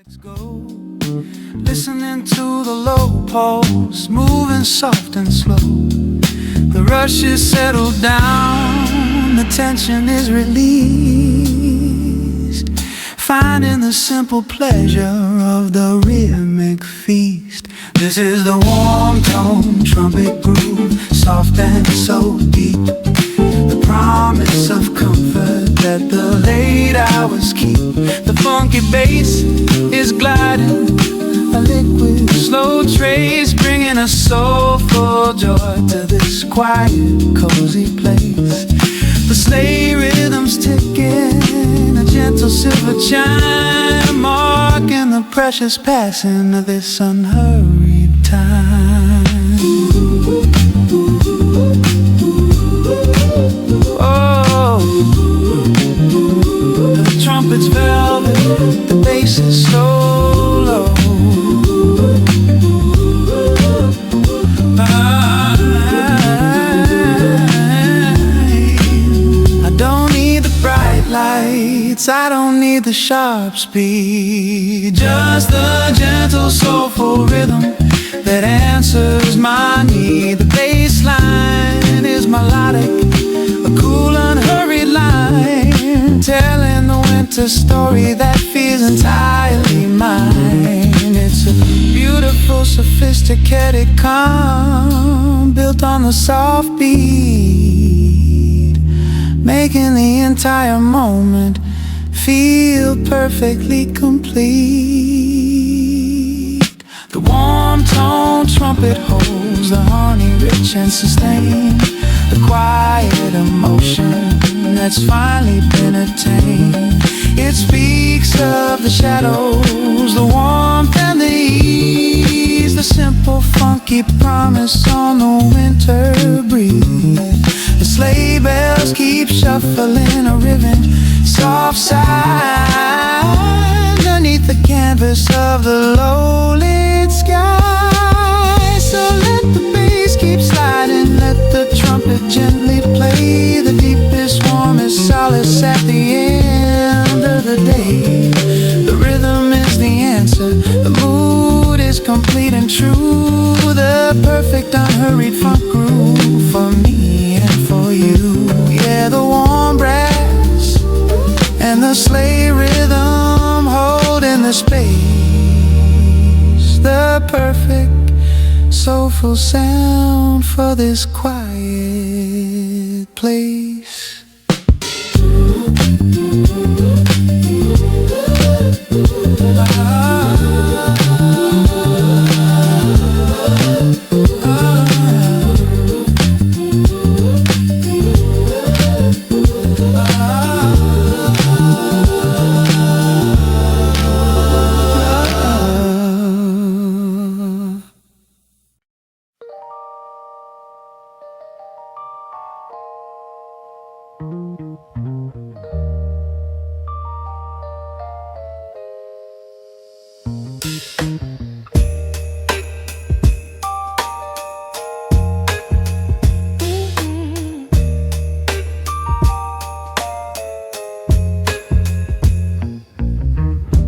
Let's go. Listening to the low pulse, moving soft and slow. The rush is settled down, the tension is released. Finding the simple pleasure of the rhythmic feast. This is the warm tone trumpet groove, soft and so deep. The promise of comfort that the late hours keep. The funky bass is gliding, a liquid slow trace, bringing a soulful joy to this quiet, cozy place. The sleigh rhythm's ticking, a gentle silver chime, marking the precious passing of this unhurried time. Oh, the trumpet's velvet, the bass is so low. I don't need the bright lights, I don't need the sharp speed, just the gentle soulful rhythm that answers my need. The bass line is melodic, a cool unhurried line, telling the winter story that feels entirely mine. It's a beautiful, sophisticated calm, built on the soft beat, making the entire moment feel perfectly complete. The warm tone trumpet holds the harmony rich and sustained, the quiet emotion that's finally been attained. It speaks of the shadows, the warmth and the ease, the simple funky promise on the winter breeze. The sleigh bells keep shuffling a ribbon, soft sigh beneath the canvas of the low-lit sky. So let the bass keep sliding, let the trumpet gently play the deepest, warmest solace at the end of the day. The rhythm is the answer, the mood is complete and true, the perfect unhurried funk groove for me and for you. Yeah, the warm brass and the sleigh rhythm holding the space, the perfect soulful sound for this quiet place.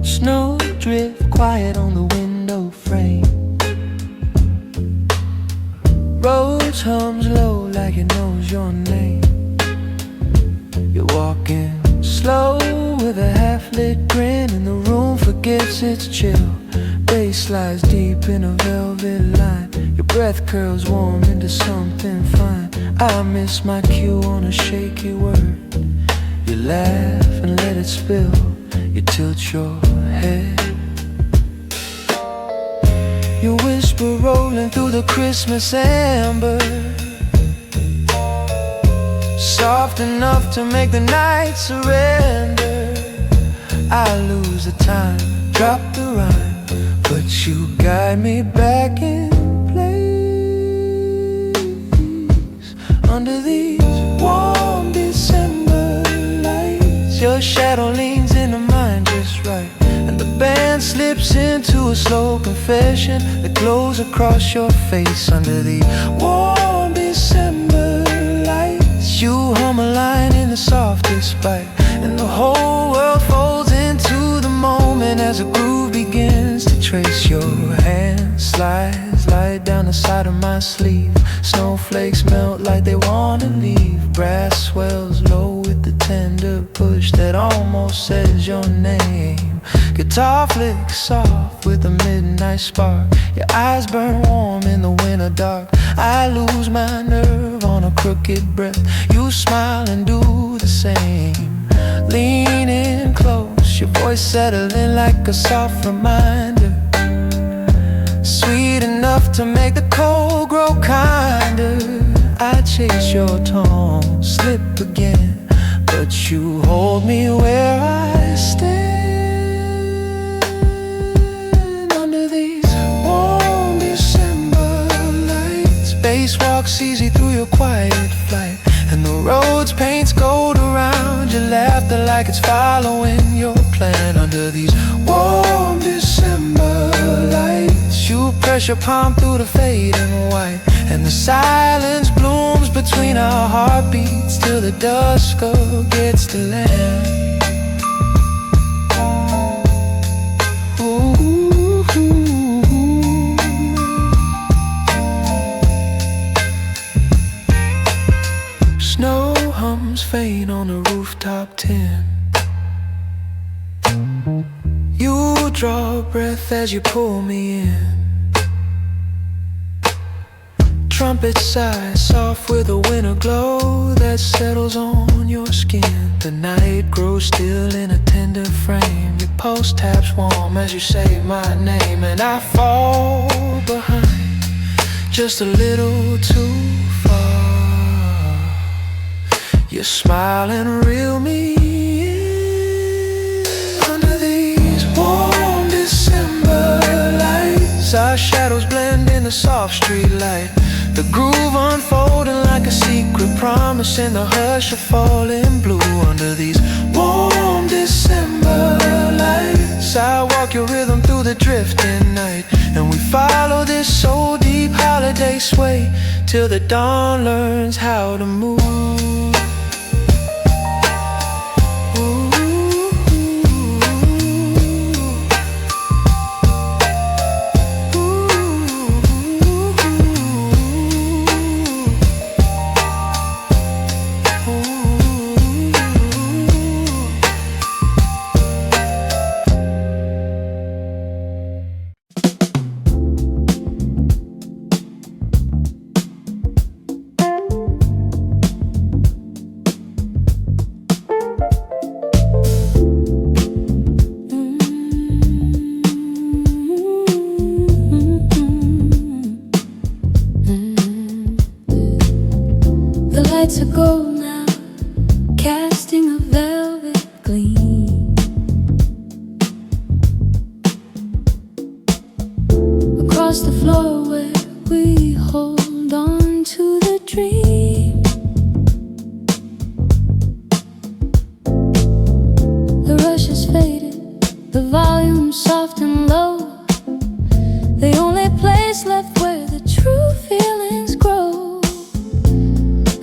Snowdrift quiet on the window frame, rose hums low like it knows your name. You're walking slow with a half-lit grin, and the room forgets its chill. Bass slides deep in a velvet line, your breath curls warm into something fine. I miss my cue on a shaky word. You laugh and let it spill, you tilt your head. You whisper rolling through the Christmas amber, soft enough to make the night surrender. I lose the time, drop the rhyme, but you guide me back in place. Under these warm December lights, your shadow leans into mine just right, and the band slips into a slow confession that glows across your face. Under the warm December lights, you hum a line in the softest bite, and the whole world folds into the moment as a groove begins. begins to trace. Your hand slides light down the side of my sleeve. Snowflakes melt like they wanna leave. Brass swells low with the tender push that almost says your name. Guitar flicks soft with a midnight spark. Your eyes burn warm in the winter dark. I lose my nerve on a crooked breath. You smile and do the same. Lean in close, your voice settling like a soft reminder. Sweet enough to make the cold grow kinder. I chase your tone, slip again, but you hold me where I stand. Under these warm December lights, spacewalks easy through your quiet flight, and the road's paints gold around your laughter like it's following your plan. Under these warm December lights, you press your palm through the fading white, and the silence blooms between our heartbeats till the dusk gets to land. Snow hums faint on a rooftop tin. You draw a breath as you pull me in. Trumpet sighs soft with a winter glow that settles on your skin. The night grows still in a tender frame. Your pulse taps warm as you say my name, and I fall behind just a little too far. You smile and reel me in. Under these warm December lights, our shadows blend in the soft street light. The groove unfolding like a secret promise in the hush of falling blue. Under these warm December lights, I walk your rhythm through the drifting night, and we follow this so deep holiday sway till the dawn learns how to move. lights are gold now, casting a velvet gleam across the floor where we hold on to the dream. The rush is faded, the volume soft and low, the only place left where the true feelings grow.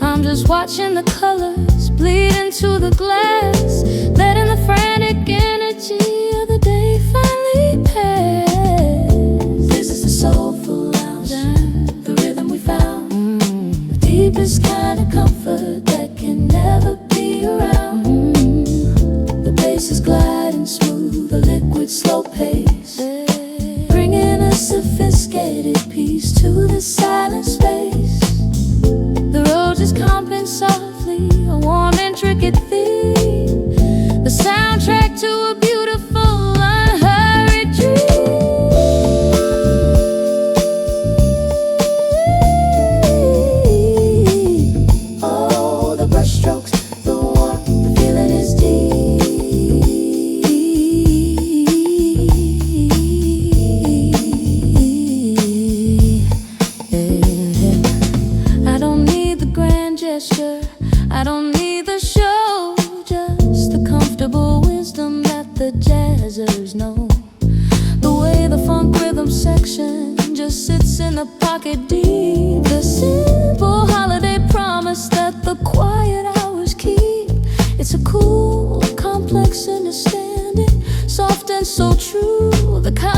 I'm just watching the colors bleed into the glass, letting the frantic energy of the day finally pass. This is the soulful lounge, the rhythm we found, the deepest kind of comfort that can never be around. The bass is gliding smooth, a liquid slow pace, bringing a sophisticated peace to the silent space. The road is comping softly, a warm intricate theme, the soundtrack to a beautiful unhurried dream. Oh, the brushstrokes, the warmth, the feeling is deep. I don't need the grand gesture, I don't need the show, just the comfortable wisdom that the jazzers know. The way the funk rhythm section just sits in the pocket deep, the simple holiday promise that the quiet hours keep. It's a cool, complex understanding, soft and so true, the kind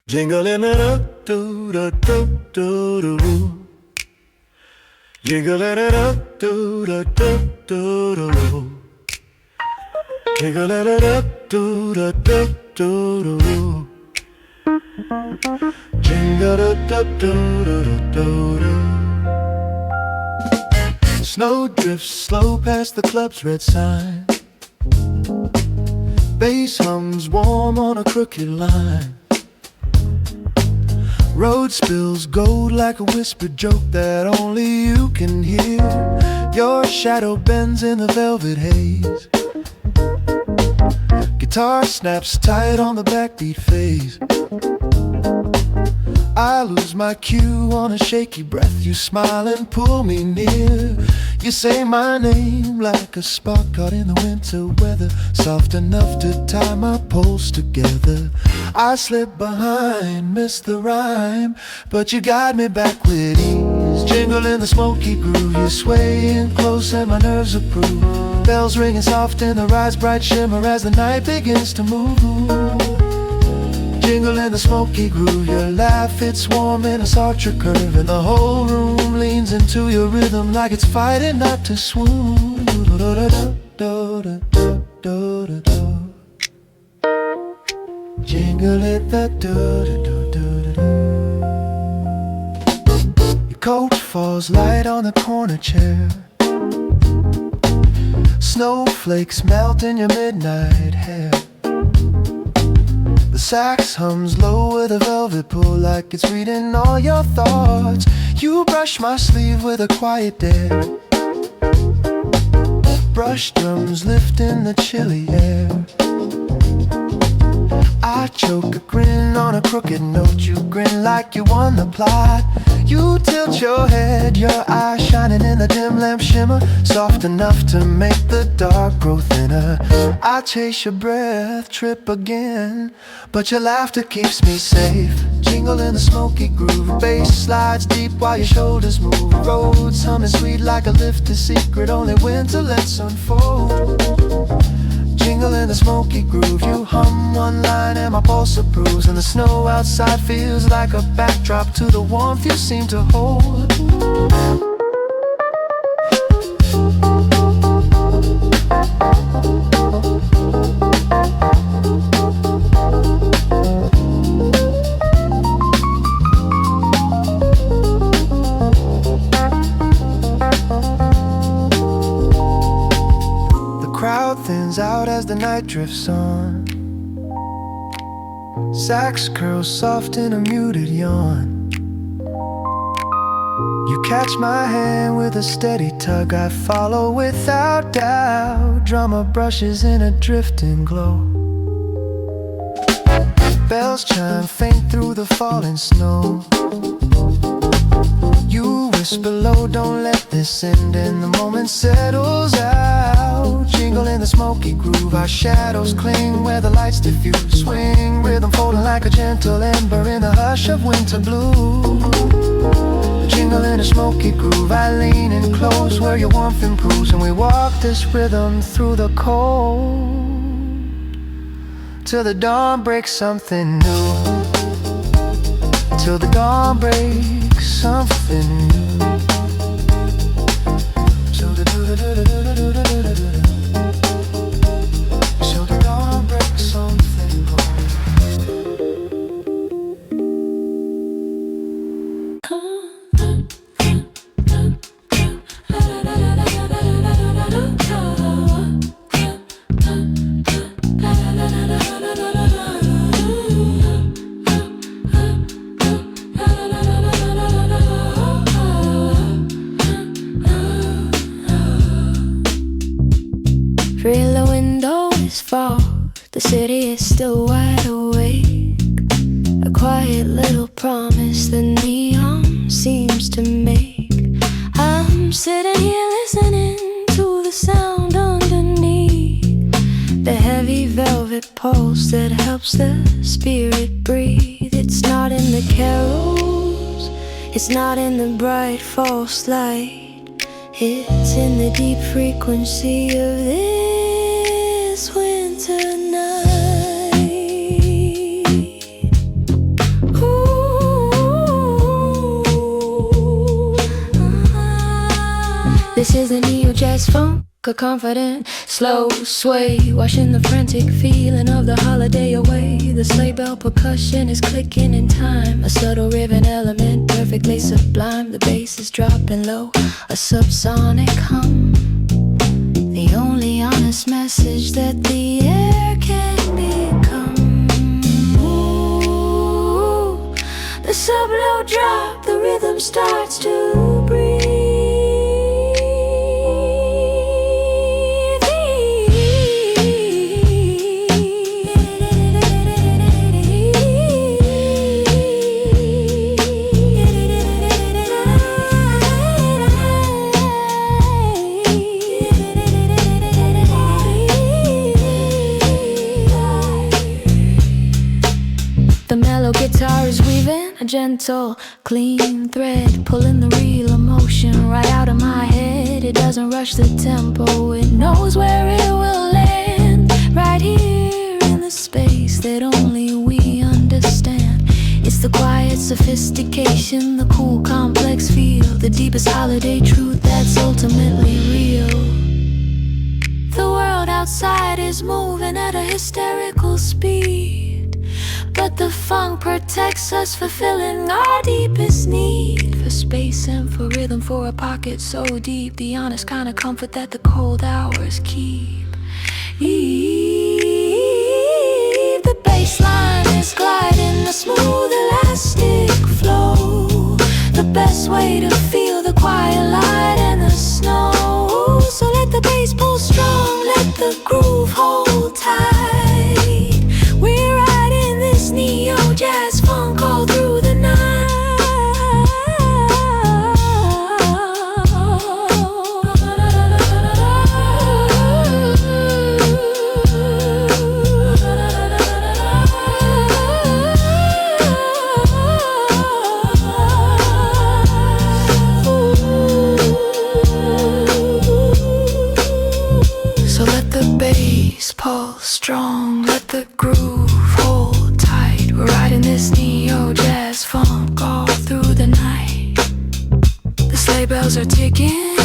Jingling it up, do do do do do. Jingling it up, do do do do do. Jingling it up, do do do do do. Jingle it up, do do do do do. Snow drifts slow past the club's red sign. Bass hums warm on a crooked line. Road spills gold like a whispered joke that only you can hear. Your shadow bends in the velvet haze. Guitar snaps tight on the backbeat phase. I lose my cue on a shaky breath. You smile and pull me near. You say my name like a spark caught in the winter weather, soft enough to tie my pulse together. I slip behind, miss the rhyme, but you guide me back with ease. Jingle in the smoky groove, you sway in close and my nerves approve. Bells ringing soft in the ride's bright shimmer as the night begins to move. Jingle in the smoky groove, your laugh hits warm in a sultry curve, and the whole room leans into your rhythm like it's fighting not to swoon. Jingle it that do. Your coat falls light on the corner chair. Snowflakes melt in your midnight hair. The sax hums low with a velvet pull, like it's reading all your thoughts. You brush my sleeve with a quiet dare. Brush drums lift in the chilly air. I choke a grin on a crooked note. You grin like you won the plot. You tilt your head, your eyes shining in the dim lamp shimmer, soft enough to make the dark grow thinner. I chase your breath, trip again, but your laughter keeps me safe. Jingle in the smoky groove, bass slides deep while your shoulders move. Roads humming sweet like a lifted secret only winter lets unfold. Jingle in the smoky groove, you hum one line and my pulse approves, and the snow outside feels like a backdrop to the warmth you seem to hold. Thins out as the night drifts on. Sax curls soft in a muted yawn. You catch my hand with a steady tug, I follow without doubt. Drummer brushes in a drifting glow. Bells chime faint through the falling snow. You whisper low, don't let this end, and the moment settles out. Jingle in the smoky groove, our shadows cling where the lights diffuse. Swing rhythm folding like a gentle ember in the hush of winter blue. Jingle in the smoky groove, I lean in close where your warmth improves, and we walk this rhythm through the cold till the dawn breaks something new. Till the dawn breaks something new. Till the dawn breaks something new. Real window is fog, the city is still wide awake. A quiet little promise the neon seems to make. I'm sitting here listening to the sound underneath, the heavy velvet pulse that helps the spirit breathe. It's not in the carols, it's not in the bright false light. It's in the deep frequency of this winter night. This is the neo jazz funk, a confident slow sway, washing the frantic feeling of the holiday away. The sleigh bell percussion is clicking in time, a subtle ribbon element perfectly sublime. The bass is dropping low, a subsonic hum, the only honest message that the air can become. Ooh, the sub-low drop, the rhythm starts to breathe. The mellow guitar is weaving a gentle, clean thread, pulling the real emotion right out of my head. It doesn't rush the tempo, it knows where it will land, right here in the space that only we understand. It's the quiet sophistication, the cool complex feel, the deepest holiday truth that's ultimately real. The world outside is moving at a hysterical speed, but the funk protects us, fulfilling our deepest need for space and for rhythm, for a pocket so deep, the honest kind of comfort that the cold hours keep. The bass line is gliding, a smooth elastic flow, the best way to feel the quiet light and the snow. So let the bass pull strong, let the groove hold tight. We're riding this neo jazz funk all through the night. So let the bass pulse strong, let the groove hold tight. We're riding this neo jazz funk all through the night. The sleigh bells are ticking,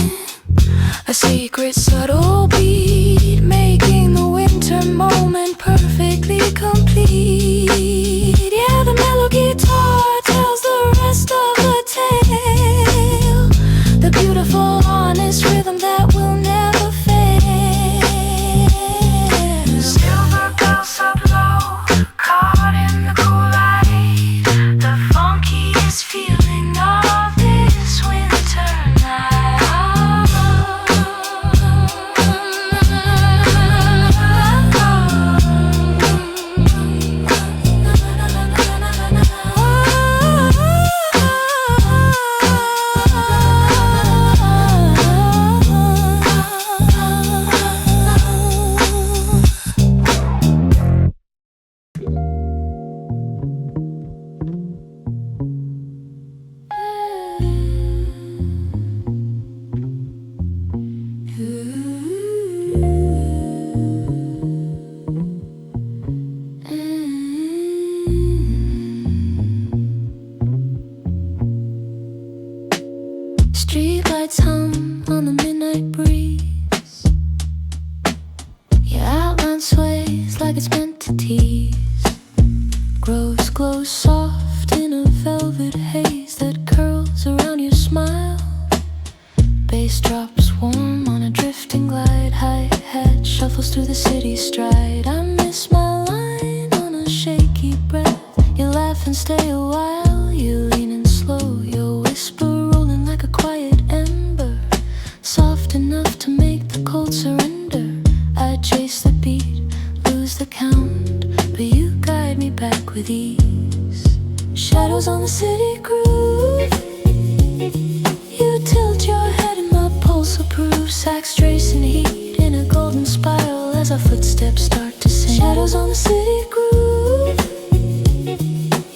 a secret subtle beat, making the winter moment perfectly complete. Yeah, the mellow guitar tells the rest of the tale, the beautiful honest rhythm that will never fail. Silver bells up low, caught in the cool light, the funkiest feeling of this winter Streetlights hum on the midnight breeze, your outline sways like it's meant to tease, grows glows soft in a velvet haze that curls around your smile. Bass drops warm on a drifting glide, hi-hat shuffles through the city stride. I miss my line on a shaky breath, you laugh and stay a while, you lean in slow, your whisper rolling like a quiet ember, soft enough to make the cold surrender. I chase the beat, lose the count, but you guide me back with ease. Shadows on the city groove, you tilt your head and my pulse approves. Sax tracing heat in a golden spiral as our footsteps start to sing. Shadows on the city groove,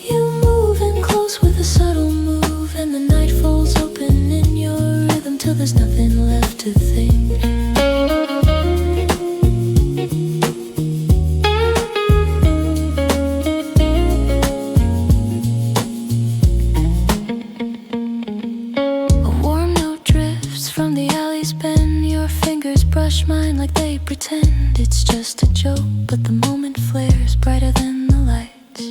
you move in close with a subtle move, and the night folds open in your rhythm till there's nothing left to think. A warm note drifts from the alley's bed, brighter than the lights.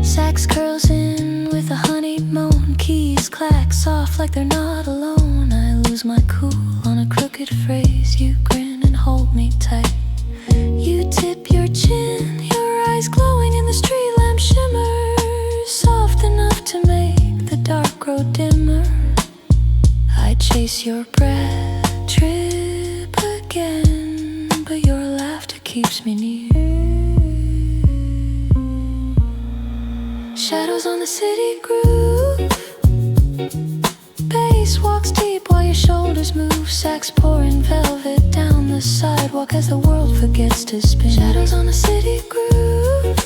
Sax curls in with a honeyed moan. Keys clack soft like they're not alone. I lose my cool on a crooked phrase. You grin and hold me tight. You tip your chin, your eyes glowing in the street lamp shimmer, soft enough to make the dark grow dimmer. I chase your breath, trip again, but your laughter keeps me near. Shadows on the city groove. Bass walks deep while your shoulders move. Sax pouring velvet down the sidewalk as the world forgets to spin. Shadows on the city groove.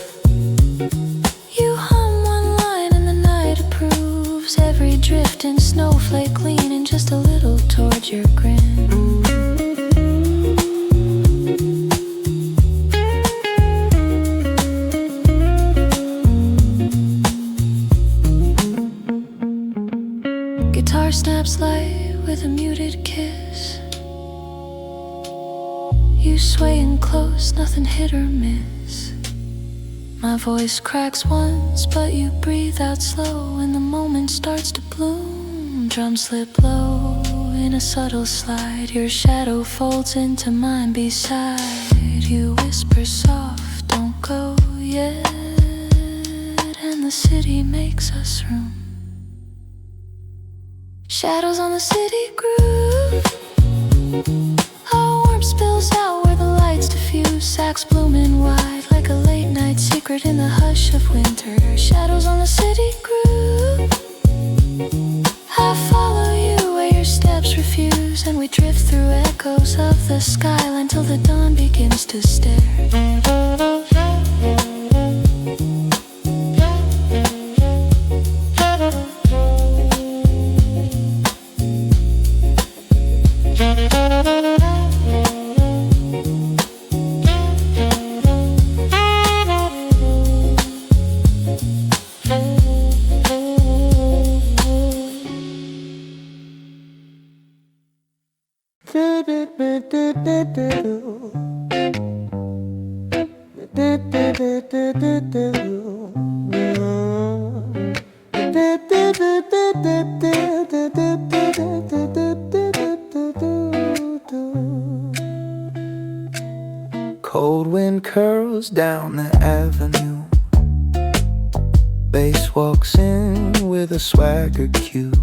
You hum one line and the night approves. Every drifting snowflake leaning just a little towards your grin. Guitar snaps light with a muted kiss. You swaying close, nothing hit or miss. My voice cracks once, but you breathe out slow, and the moment starts to bloom. Drums slip low in a subtle slide. Your shadow folds into mine beside. You whisper soft, don't go yet, and the city makes us room. Shadows on the city groove. Our warmth spills out where the lights diffuse. Sax blooming wide like a late night secret in the hush of winter. Shadows on the city groove. I follow you where your steps refuse, and we drift through echoes of the skyline till the dawn begins to stare. Cold wind curls down the avenue. Bass walks in with a swagger cue.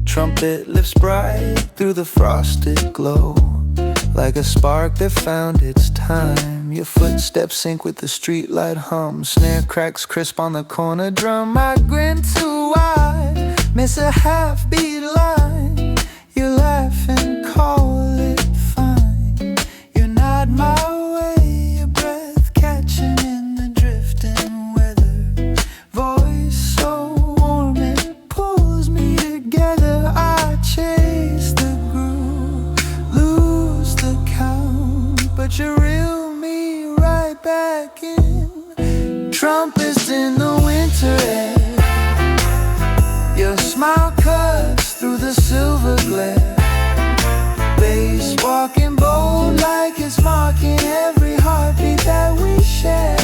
Trumpet lifts bright through the frosted glow, like a spark that found its time. Your footsteps sync with the streetlight hum. Snare cracks crisp on the corner drum. I grin too wide, miss a half-beat line. You laugh and call it fine. You nod my way, your breath catching in the drifting weather. Voice so warm it pulls me together. I chase the groove, lose the count, but you reel me right back in. Trumpets in the winter air. Your smile cuts through the silver glare. Bass walking bold like it's marking every heartbeat that we share.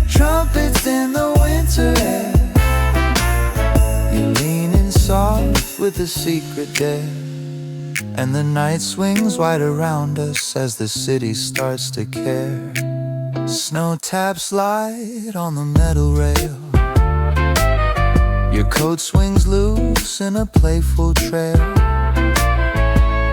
Trumpets in the winter air. You lean in soft with a secret dare, and the night swings wide around us as the city starts to care. Snow taps light on the metal rail. Your coat swings loose in a playful trail.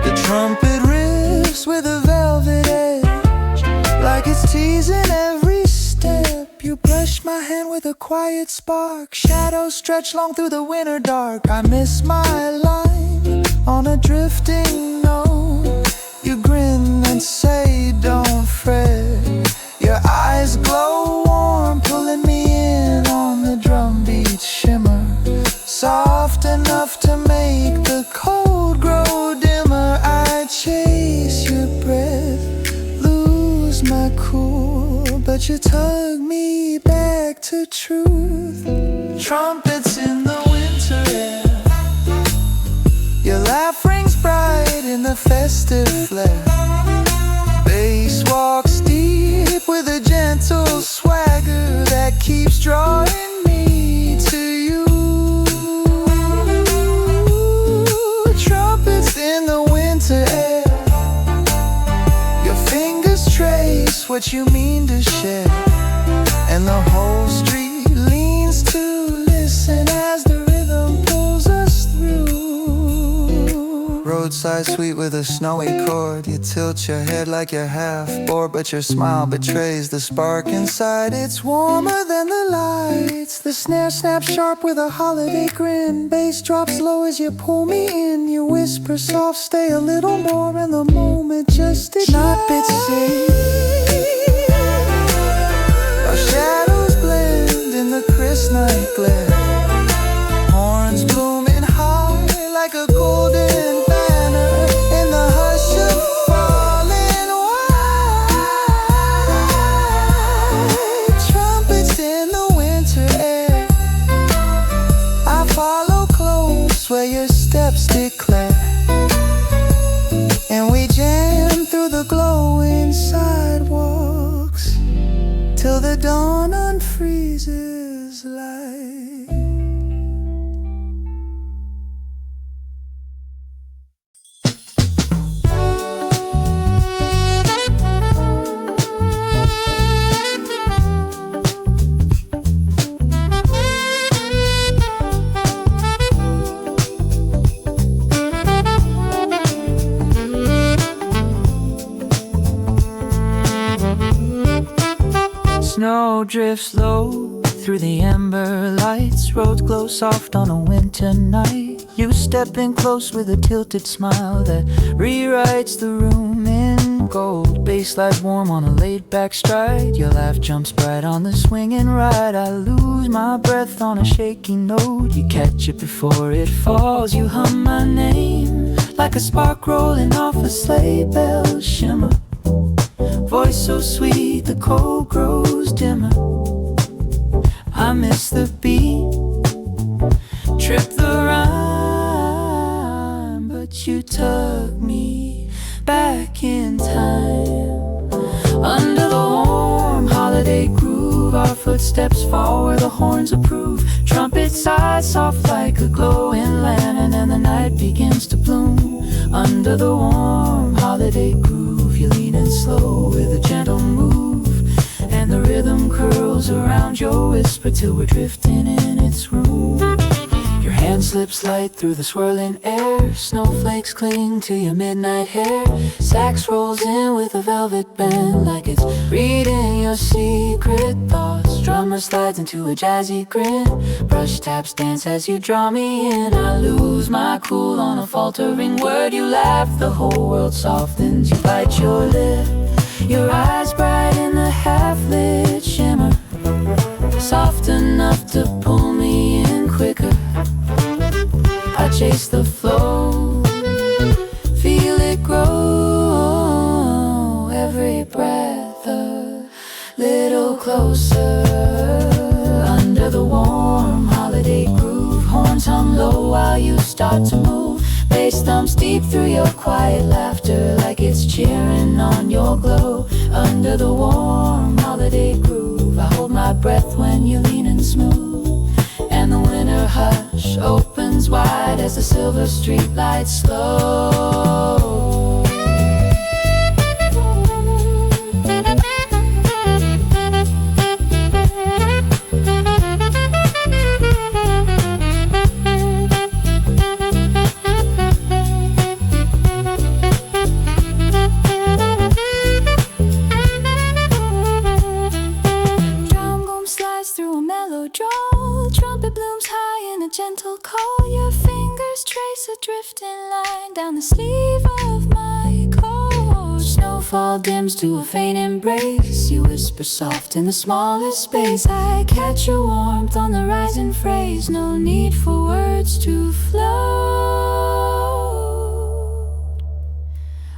The trumpet riffs with a velvet edge, like it's teasing every step. You brush my hand with a quiet spark. Shadows stretch long through the winter dark. I miss my line on a drifting note. You grin and say don't fret. Your eyes glow warm, pulling me in on the drum beat shimmer, soft enough to make the cold grow dimmer. I chase your breath, lose my cool, but you tug me back to truth. Trumpets in the winter air. Your laugh rings bright in the festive flare. Bass walks deep with a gentle just what you mean to share. And the whole street leans to listen as the rhythm pulls us through. Roadside sweet with a snowy chord. You tilt your head like you're half bored, but your smile betrays the spark inside. It's warmer than the lights. The snare snaps sharp with a holiday grin. Bass drops low as you pull me in. You whisper soft, stay a little more, and the moment just ignites. Trumpets sing. Our shadows blend in the crisp night glare. Horns blooming high like a golden banner in the hush of falling white. Trumpets in the winter air. I follow close where your steps declare. And we jam through the glowing sidewalks till the dawn unfreezes light. Snow drifts low through the amber lights. Roads glow soft on a winter night. You step in close with a tilted smile that rewrites the room in gold. Bass lies warm on a laid-back stride. Your laugh jumps bright on the swinging ride. I lose my breath on a shaky note. You catch it before it falls. You hum my name like a spark rolling off a sleigh bell shimmer. Voice so sweet, the cold grows dimmer. I miss the beat, trip the rhyme, but you tug me back in time. Under the warm holiday groove, our footsteps fall where the horns approve. Trumpets sigh soft like a glowing lantern, and the night begins to bloom. Under the warm holiday groove, you lean in slow with a gentle move, and the rhythm curls around your whisper till we're drifting in its room. Your hand slips light through the swirling air. Snowflakes cling to your midnight hair. Sax rolls in with a velvet band like it's reading your secret thoughts. Drummer slides into a jazzy grin. Brush taps dance as you draw me in. I lose my cool on a faltering word. You laugh, the whole world softens. You bite your lip, your eyes bright in the half-lit shimmer, soft enough to pull me in quicker. I chase the flow, feel it grow. Every breath a little closer. Under the warm holiday groove, horns hum low while you start to move. Bass thumps deep through your quiet laughter like it's cheering on your glow. Under the warm holiday groove, I hold my breath when you lean and smooth, and the winter hush opens wide as the silver street lights slow. Gentle call, your fingers trace a drifting line down the sleeve of my coat. Snowfall dims to a faint embrace. You whisper soft in the smallest space. I catch your warmth on the rising phrase. No need for words to float.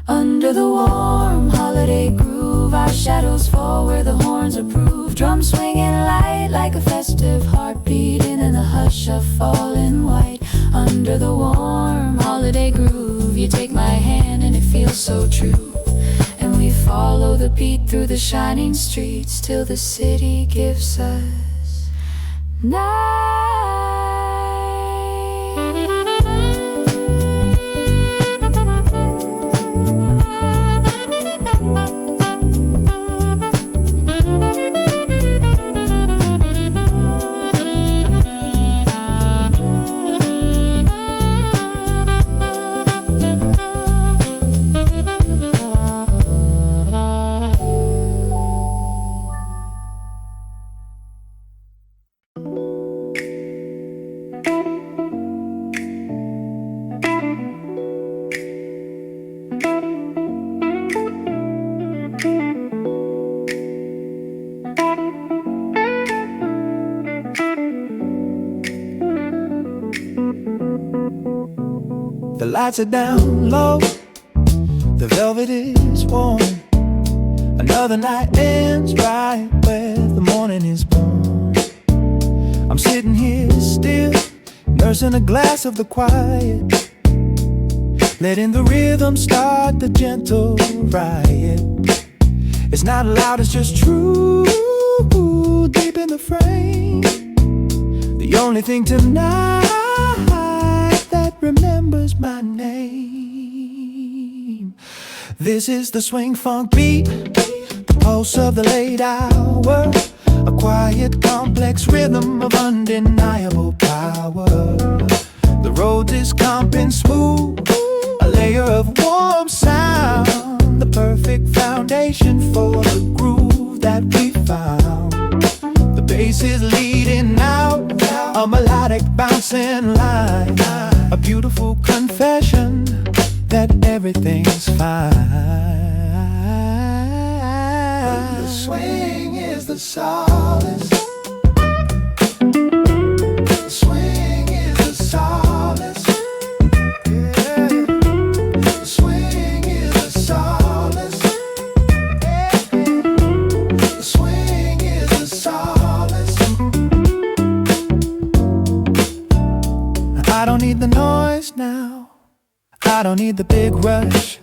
Under the warm holiday groove, our shadows fall where the horns approve. Drums swinging light like a festive heart beating in the hush of falling white. Under the warm holiday groove, you take my hand and it feels so true, and we follow the beat through the shining streets till the city gives us night. lights are down low, the velvet is warm. Another night ends right where the morning is born. I'm sitting here still, nursing a glass of the quiet, letting the rhythm start the gentle riot. It's not loud, it's just true, deep in the frame. The only thing tonight that remembers my name. This is the swing funk beat, the pulse of the late hour, a quiet complex rhythm of undeniable power. The road is comping smooth, a layer of warm sound, the perfect foundation for the groove that we found. The bass is leading out, a melodic bouncing line, a beautiful confession that everything's fine. The swing is the solace. The swing is the solace. Yeah. The swing is the solace. Yeah. The swing is the solace. I don't need the noise now, I don't need the big rush,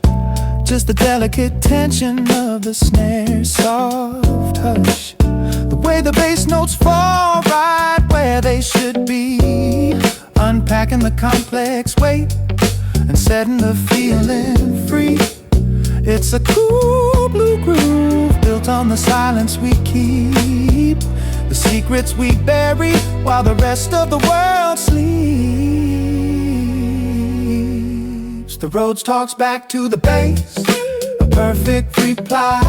just the delicate tension of the snare, soft hush. The way the bass notes fall right where they should be, unpacking the complex weight and setting the feeling free. It's a cool blue groove built on the silence we keep, the secrets we bury while the rest of the world sleeps. The road talks back to the bass, a perfect reply,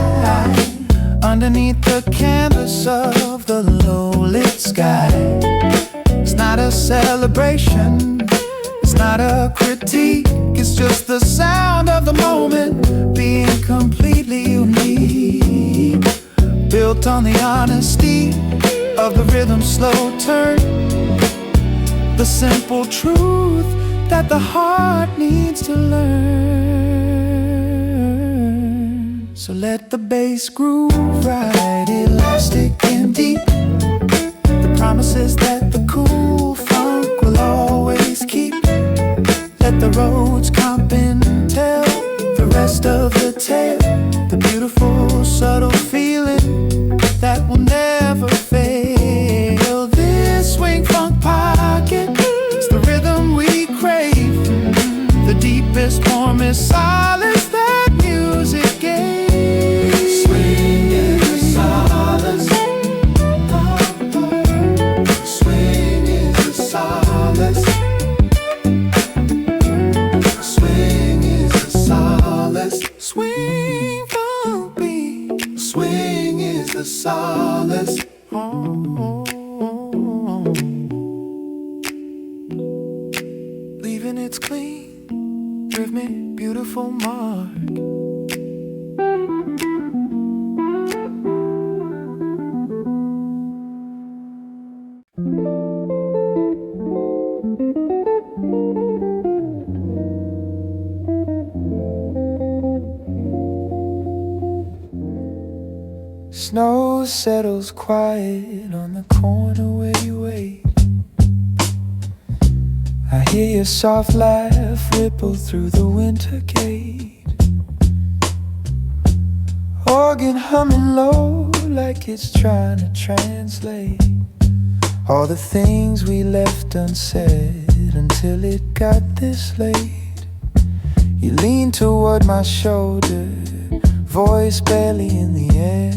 underneath the canvas of the low-lit sky. It's not a celebration, it's not a critique, it's just the sound of the moment being completely unique, built on the honesty of the rhythm's slow turn, the simple truth that the heart needs to learn. So let the bass groove right, elastic and deep, the promises that the cool funk will always keep. Let the roads comp and tell the rest of the tale, the beautiful subtle feeling that will never fail. This swing funk pocket, it's the rhythm we crave, the deepest, warmest solace that music gave. Swing is the solace. Swing is the solace. Swing is the solace. Swing funk beat. Swing is the solace. Leaving its clean, rhythmic, beautiful mark. Snow settles quiet on the corner where you wait. I hear your soft laugh ripple through the winter gate. Organ humming low like it's trying to translate all the things we left unsaid until it got this late. You lean toward my shoulder, voice barely in the air.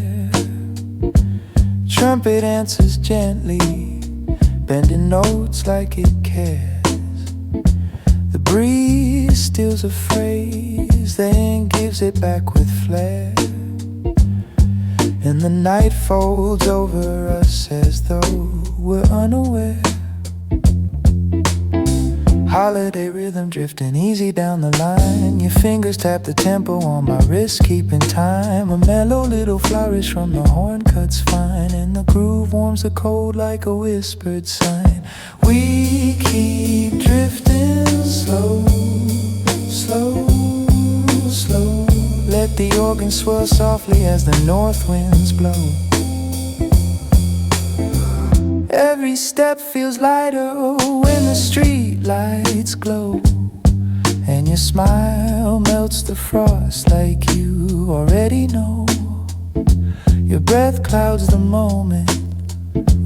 Trumpet answers gently, bending notes like it cares. The breeze steals a phrase, then gives it back with flair. And the night folds over us as though we're unaware. Holiday rhythm drifting easy down the line. Your fingers tap the tempo on my wrist, keeping time. A mellow little flourish from the horn cuts fine, and the groove warms the cold like a whispered sign. We keep drifting slow, slow, slow. Let the organ swirl softly as the north winds blow. Every step feels lighter when the street lights glow, and your smile melts the frost like you already know. Your breath clouds the moment,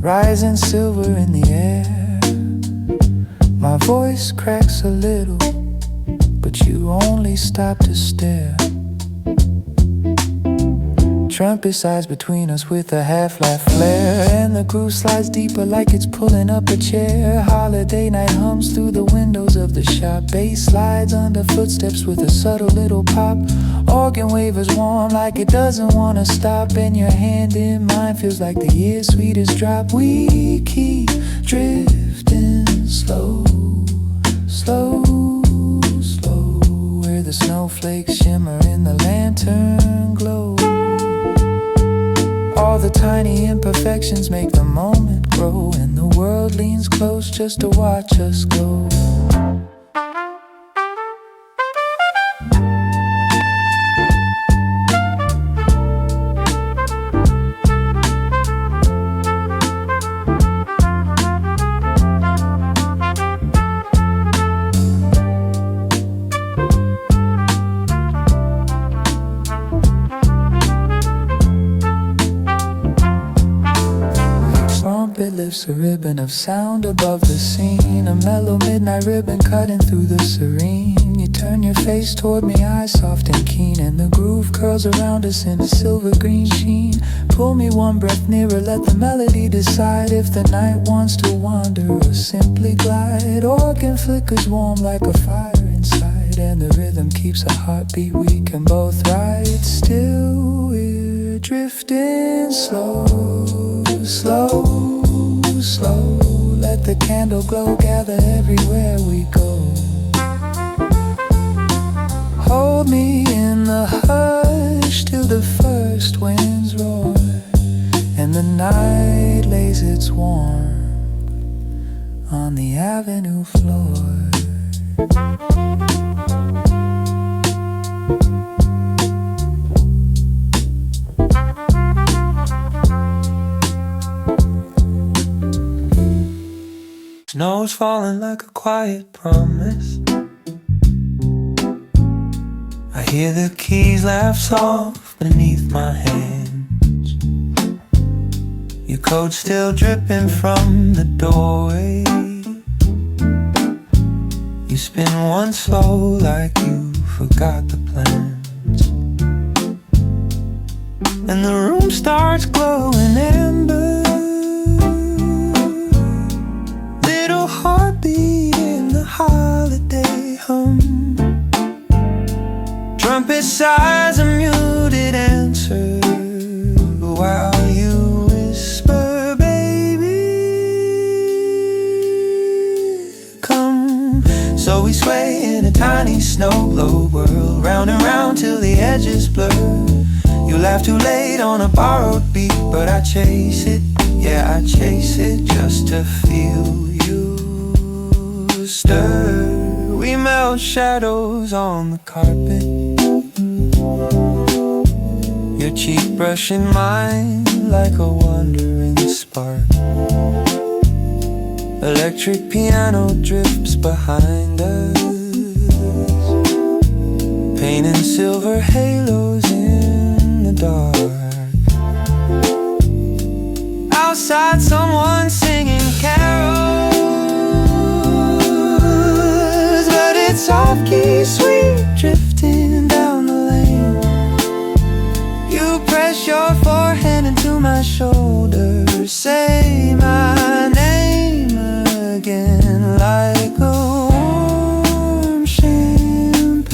rising silver in the air. My voice cracks a little, but you only stop to stare. Trumpet sighs between us with a half-laugh flare, and the groove slides deeper like it's pulling up a chair. Holiday night hums through the windows of the shop. Bass slides under footsteps with a subtle little pop. Organ wavers warm like it doesn't want to stop, and your hand in mine feels like the year's sweetest drop. We keep drifting slow, slow, slow, where the snowflakes shimmer in the lantern glow. All the tiny imperfections make the moment grow, and the world leans close just to watch us go. It lifts a ribbon of sound above the scene, a mellow midnight ribbon cutting through the serene. You turn your face toward me, eyes soft and keen, and the groove curls around us in a silver green sheen. Pull me one breath nearer, let the melody decide if the night wants to wander or simply glide. Organ flickers warm like a fire inside, and the rhythm keeps a heartbeat we can both ride. Still we're drifting slow, slow, slow. Let the candle glow gather everywhere we go. Hold me in the hush till the first winds roar, and the night lays its warmth on the avenue floor. Snow's falling like a quiet promise. I hear the keys laugh soft beneath my hands. Your coat still dripping from the doorway. You spin one slow like you forgot the plans, and the room starts glowing amber. Little heartbeat in the holiday hum. Trumpet sighs a muted answer while you whisper, baby, come. So we sway in a tiny snow globe world, round and round till the edges blur. You laugh too late on a borrowed beat, but I chase it, yeah, I chase it just to feel you stir. We melt shadows on the carpet, your cheek brushing mine like a wandering spark. Electric piano drips behind us, painting silver halos in the dark. Outside someone singing carols, but it's off-key sweet drifting down the lane. You press your forehead into my shoulder, say my name again like a warm champagne.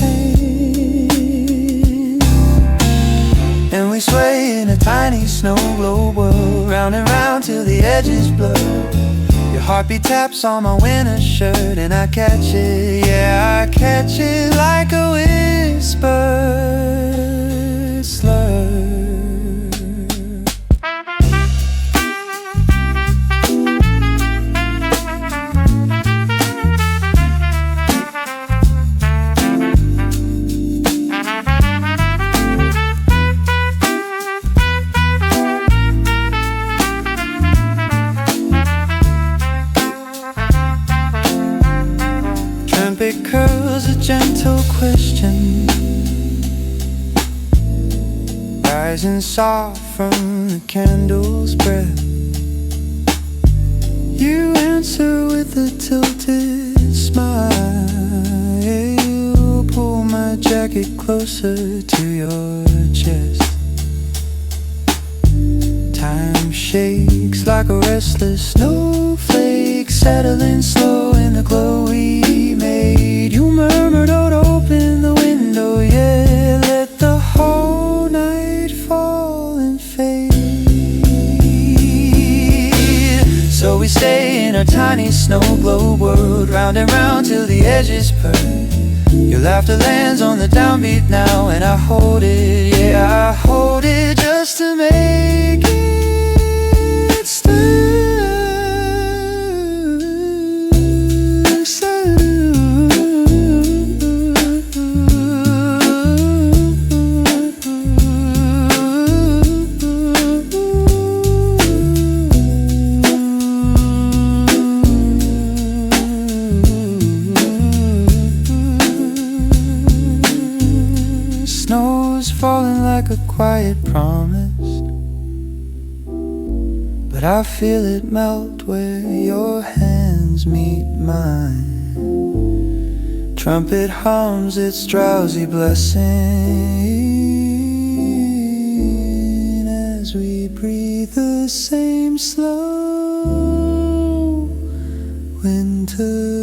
And we sway in a tiny snow globe world, round and round till the edges blur. Your heartbeat taps on my winter shirt, and I catch it, yeah, I catch it like a whispered slur. Velvet curls, a gentle question, rising soft from the candle's breath. You answer with a tilted smile. You pull my jacket closer to your chest. Time shakes like a restless snowflake, settling slow in the glow we made. You murmured, don't open the window yet, let the whole night fall and fade. So we stay in our tiny snow globe world, round and round till the edges burn. Your laughter lands on the downbeat now, and I hold it, yeah, I hold it just to make it stay. Falling like a quiet promise, but I feel it melt where your hands meet mine. Trumpet hums its drowsy blessing as we breathe the same slow winter.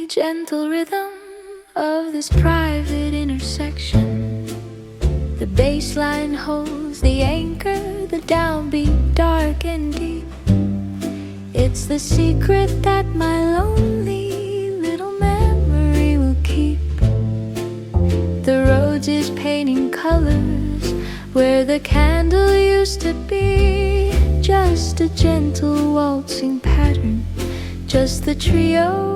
Gentle rhythm of this private intersection. The bass line holds the anchor, the downbeat dark and deep. It's the secret that my lonely little memory will keep. The roads is painting colors where the candle used to be. Just a gentle waltzing pattern, just the trio.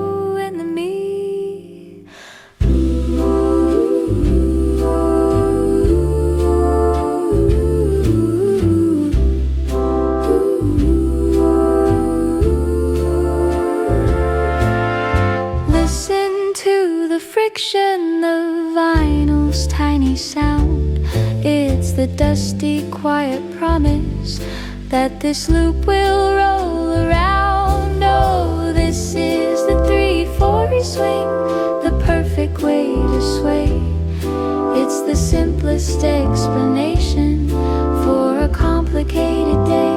The vinyl's tiny sound, it's the dusty quiet promise that this loop will roll around. Oh, this is the 3/4 swing, the perfect way to sway. It's the simplest explanation for a complicated day,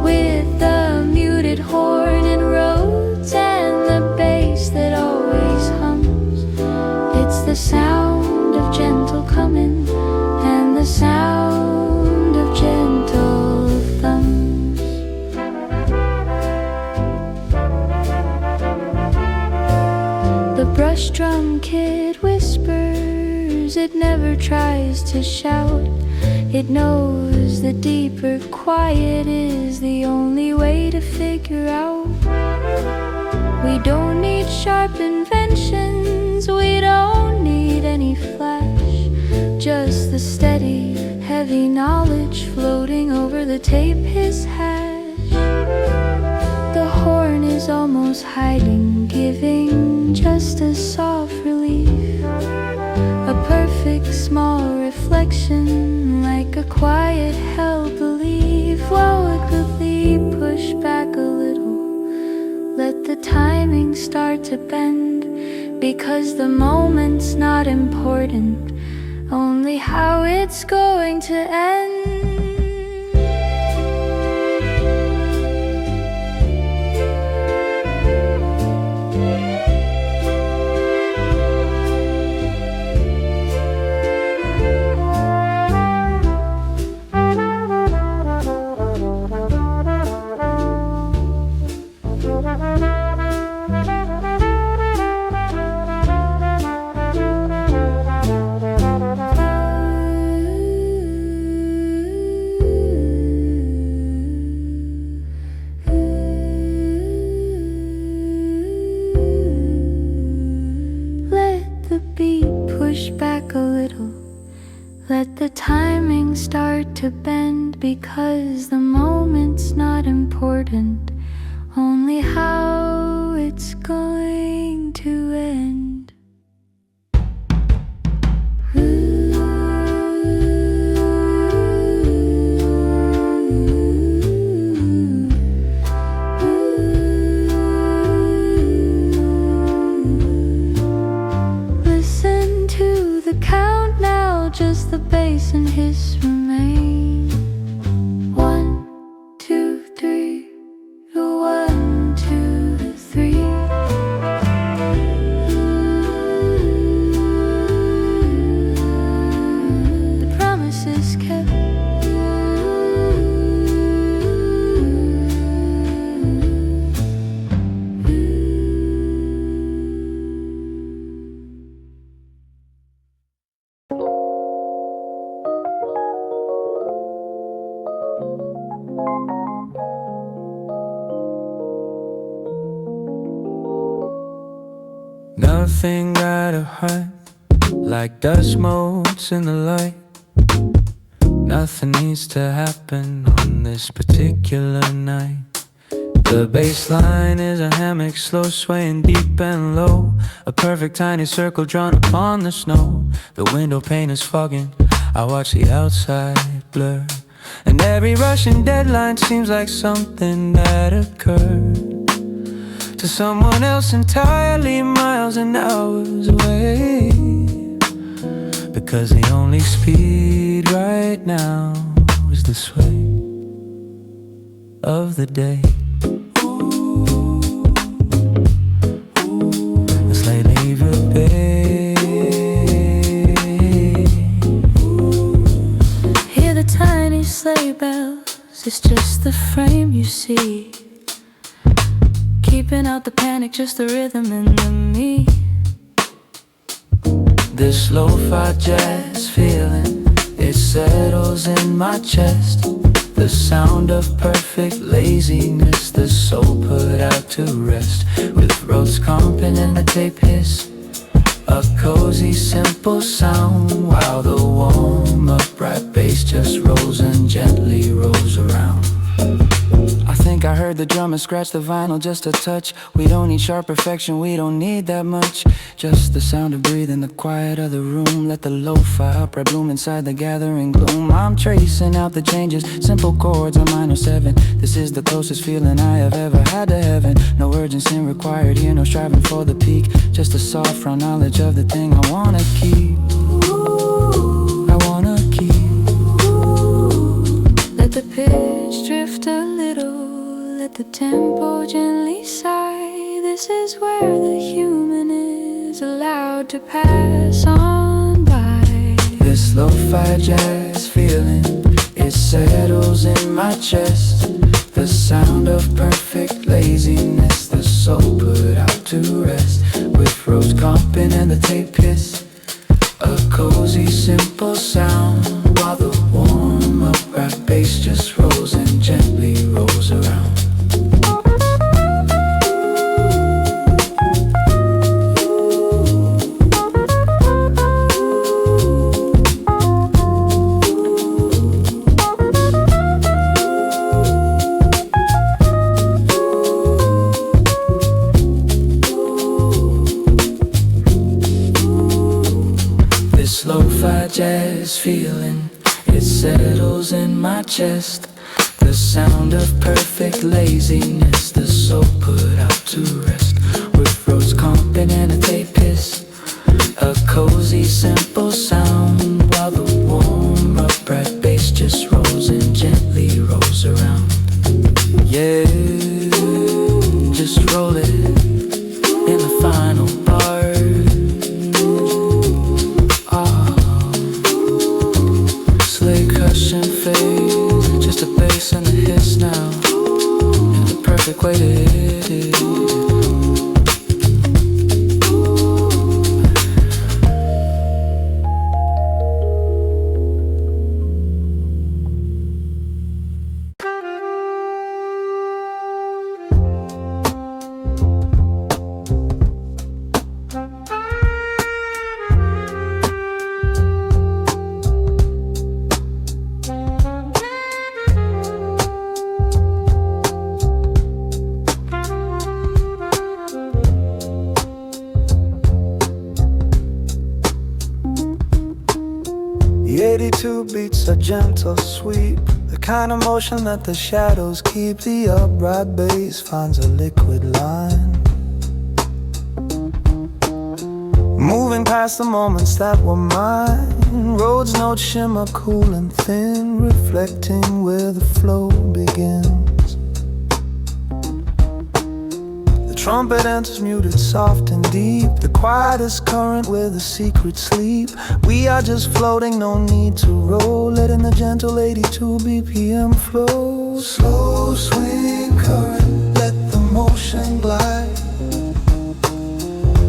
with the muted horn and roads and the bass that always hums. It's the sound of gentle coming and the sound of gentle thumbs. The brush drum kid whispers, it never tries to shout. It knows the deeper quiet is the only way to figure out. We don't need sharp inventions, we don't need any flash, just the steady, heavy knowledge floating over the tape his hash. The horn is almost hiding, giving just a soft relief, a perfect small reflection, like a quiet held belief. Wildly push back a little, let the timing start to bend, because the moment's not important, only how it's going to end. the beat push back a little. Let the timing start to bend, because the moment's not important, only how it's going to end. Listen to the count now, just the bass and hiss remain. 1, 2, 3, 1, 2, 3. The promise is kept. Nothing got a heart like dust motes in the light. Nothing needs to happen on this particular night. The bass line is a hammock, slow swaying deep and low. A perfect tiny circle drawn upon the snow. The window pane is fogging, I watch the outside blur. And every rushing deadline seems like something that occurred to someone else entirely miles and hours away. Because the only speed right now is the sway of the day. It's like Labor Day. Hear the tiny sleigh bells, it's just the frame you see. Keeping out the panic, just the rhythm and the me. This lo-fi jazz feeling, it settles in my chest. The sound of perfect laziness, the soul put out to rest. With throats comping and the tape hiss, a cozy simple sound, while the warm upright bass just rolls and gently rolls around. I think I heard the drummer scratch the vinyl just a touch. We don't need sharp perfection, we don't need that much. Just the sound of breathing, the quiet of the room. Let the lo-fi upright bloom inside the gathering gloom. I'm tracing out the changes, simple chords, a minor 7. This is the closest feeling I have ever had to heaven. No urgency required here, no striving for the peak. Just a soft round knowledge of the thing I wanna keep. I wanna keep. Let the pitch drift a little, let the tempo gently sigh. This is where the human is allowed to pass on by. This lo-fi jazz feeling, it settles in my chest. The sound of perfect laziness, the soul put out to rest. With throats comping and the tape hiss, a cozy simple sound, while the warm upright bass just rolls and gently rolls around. This lo-fi jazz feeling, it settles in my chest. The sound of perfect laziness, the soul put out to rest. With throats comping and a tape hiss, a cozy simple sound, while the warm upright bass just rolls and gently rolls around. Yeah, just roll it in the final bar. Cushion fade, just a bass and a hiss now, and the perfect way to hit it. The 82 beats a gentle sweep, the kind of motion that the shadows keep. The upright bass finds a liquid line, moving past the moments that were mine. Roads notes shimmer cool and thin, reflecting where the flow begins. The trumpet enters muted, soft and deep, the quietest current where the secrets sleep. We are just floating, no need to roll, letting the gentle 82 BPM flow. Slow swing current, let the motion glide.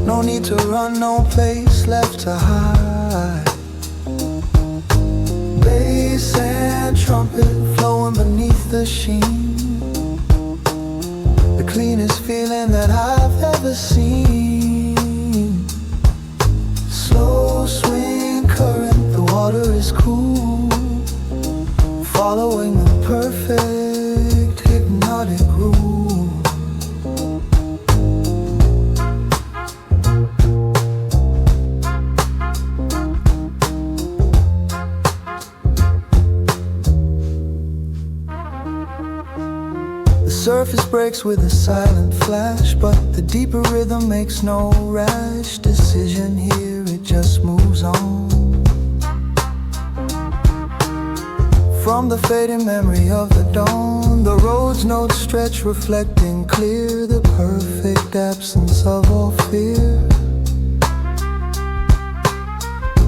No need to run, no place left to hide. Bass and trumpet flowing beneath the sheen, the cleanest feeling that I've ever seen. Slow swing current, the water is cool, following the perfect hypnotic groove. The surface breaks with a silent flash, but the deeper rhythm makes no rash decision here, it just moves on. From the fading memory of the dawn, the road's notes stretch, reflecting clear the perfect absence of all fear.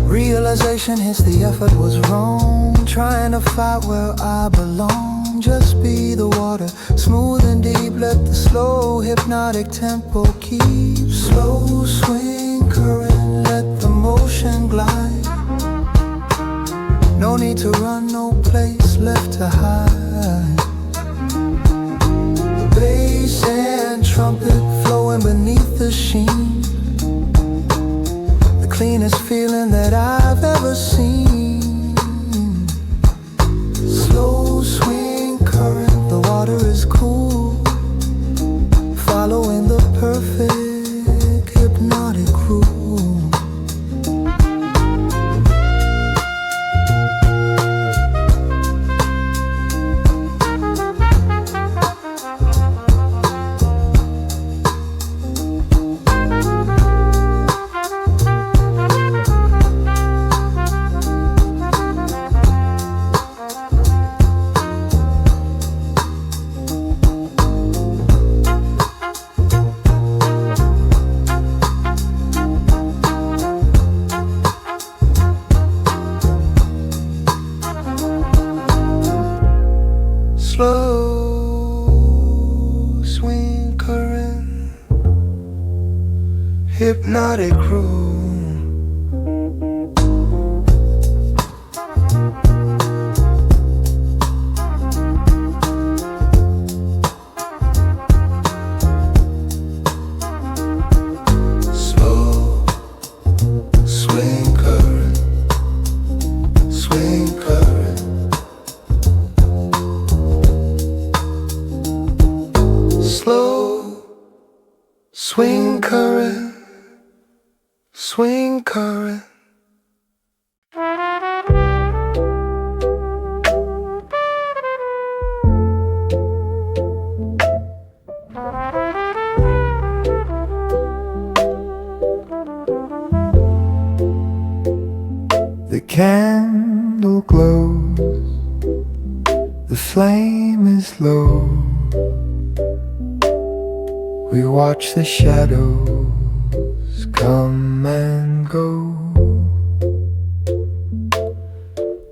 Realization hits, the effort was wrong, trying to fight where I belong. Just be the water, smooth and deep, let the slow hypnotic tempo keep. Slow swing current, let the motion glide. No need to run, no place left to hide. The bass and trumpet flowing beneath the sheen, the cleanest feeling that I've ever seen. Slow swing current, the water is cool, following the perfect hypnotic groove. Slow swing current, hypnotic groove. Slow swing current, swing current. Slow swing current, swing current. The candle glows, the flame is low. We watch the shadows come and go.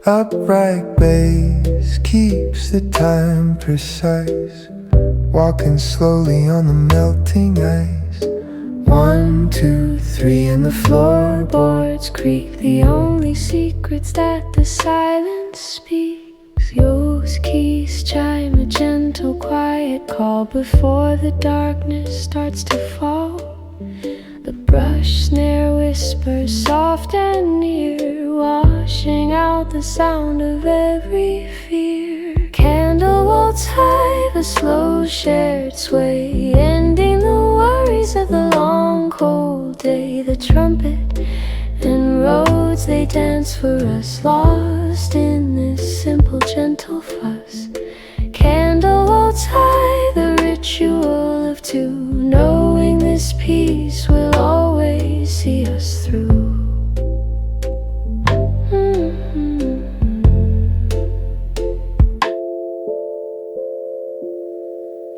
Upright bass keeps the time precise, walking slowly on the melting ice. 1, 2, 3 and the floorboards creak, the only secrets that the silence speaks. Those keys chime a gentle quiet call before the darkness starts to fall. The brush snare whispers soft and near, washing out the sound of every fear. Candle waltz high, the slow shared sway, ending the worries of the long cold day. The trumpet and and roads they dance for us, lost in this simple gentle fuss. Candle waltz high, the ritual of two, knowing this peace will always see us through.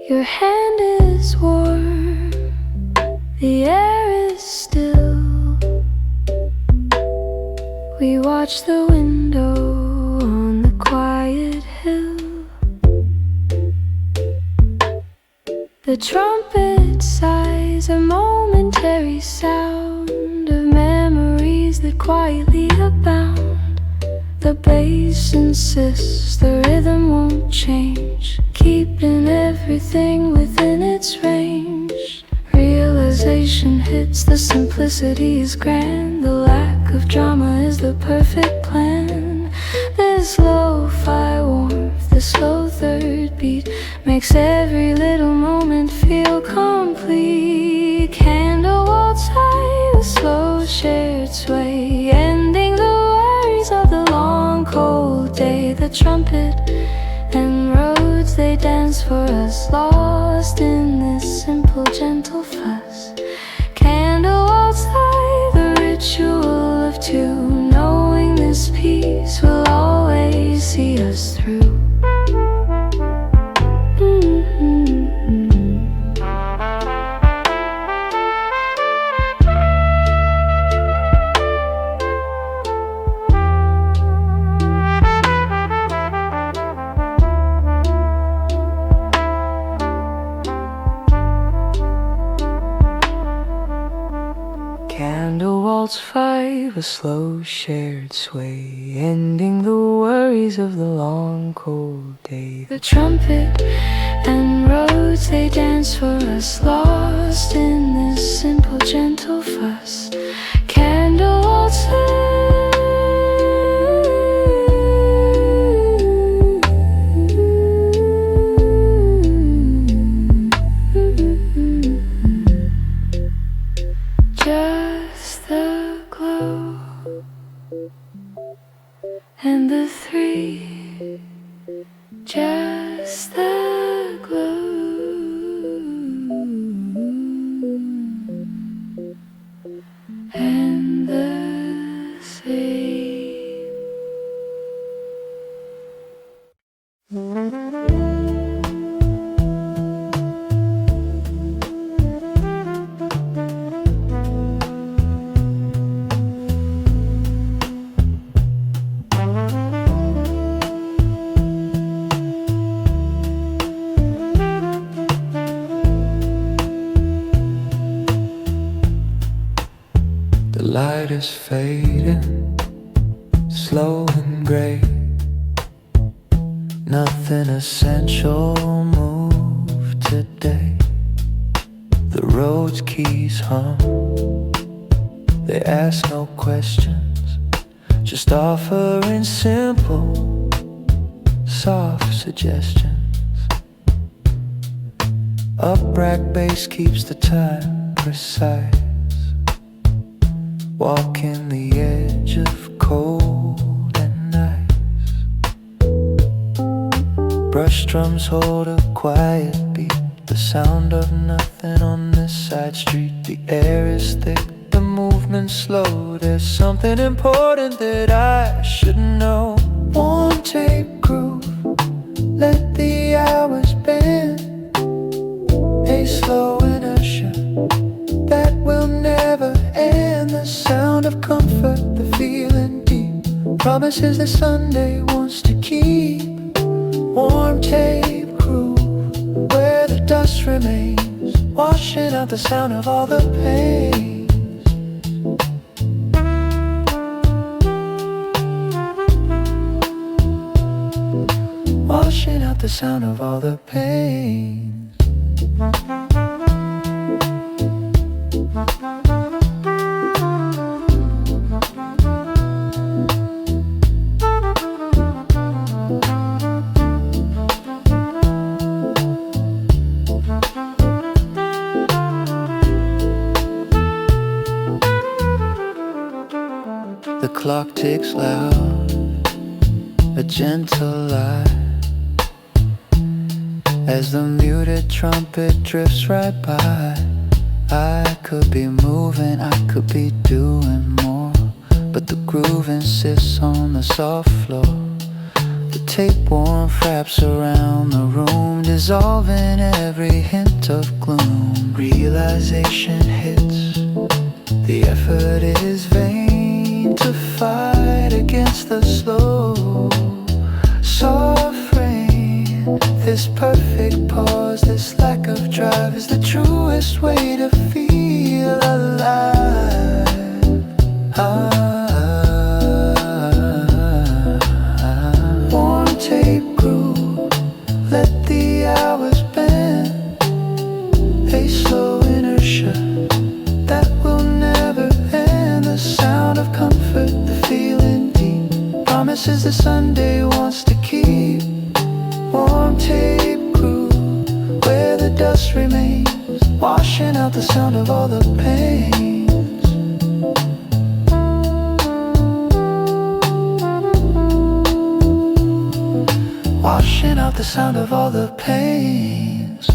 Your hand is warm, the air is still. We watch the window on the quiet hill. The trumpet sighs, a momentary sound of memories that quietly abound. The bass insists the rhythm won't change, keeping everything within its range. Realization hits, the simplicity is grand, the lack of drama is the perfect plan. This lo-fi warmth, the slow third beat, makes every little moment feel complete. Candle waltz high, the slow shared sway, ending the worries of the long cold day. The trumpet and roads they dance for us, lost in this simple gentle fuss. Candle waltz high, the ritual of two, knowing this peace will always see us through. Candle waltz five, a slow shared sway, ending the worries of the long cold day. The trumpet and roads they dance for us, lost in this simple gentle fuss. Candle waltz just the glow and the three, just the glow and the three. The light is fading, slow and gray. Nothing essential moved today. The road's keys hum, they ask no questions, just offering simple, soft suggestions. Upright bass keeps the time precise, walking the edge of cold and ice. Brush drums hold a quiet beat, the sound of nothing on this side street. The air is thick, the movement slow. There's something important that I should know. Warm tape groove, let the hours bend. A slow inertia that will never end. The sound of comfort, the feeling deep, promises that Sunday wants to keep. Warm tape groove, where the dust remains, washing out the sound of all the pains. Washing out the sound of all the pains. The clock ticks loud, a gentle lie, as the muted trumpet drifts right by. I could be moving, I could be doing more, but the groove insists on the soft floor. The tapeworm wraps around the room, dissolving every hint of gloom. Realization hits, the effort is vain to fight against the slow, soft rain. This perfect pause, this lack of drive is the truest way to feel alive. Warm tape groove, let the hours bend. A slow inertia that will never end. The sound of comfort, the feeling deep, promises the Sunday wants to keep. Warm tape groove, where the dust remains, washing out the sound of all the pains. Washing out the sound of all the pains.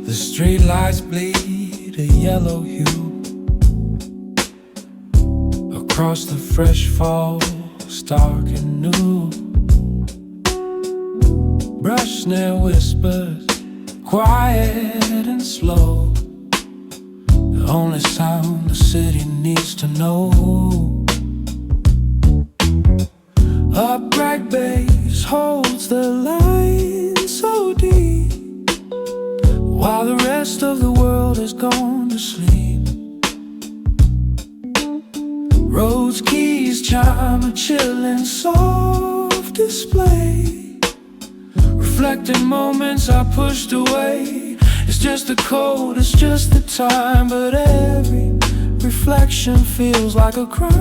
The street lights bleed a yellow hue across the fresh fall, stark and new. Brush snare whispers, quiet and slow, the only sound the city needs to know. Upright bass holds the line so deep, while the rest of the world has gone to sleep. Rose keys chime a chilling soft display, reflecting moments I pushed away. It's just the code, it's just the time, but every reflection feels like a crime.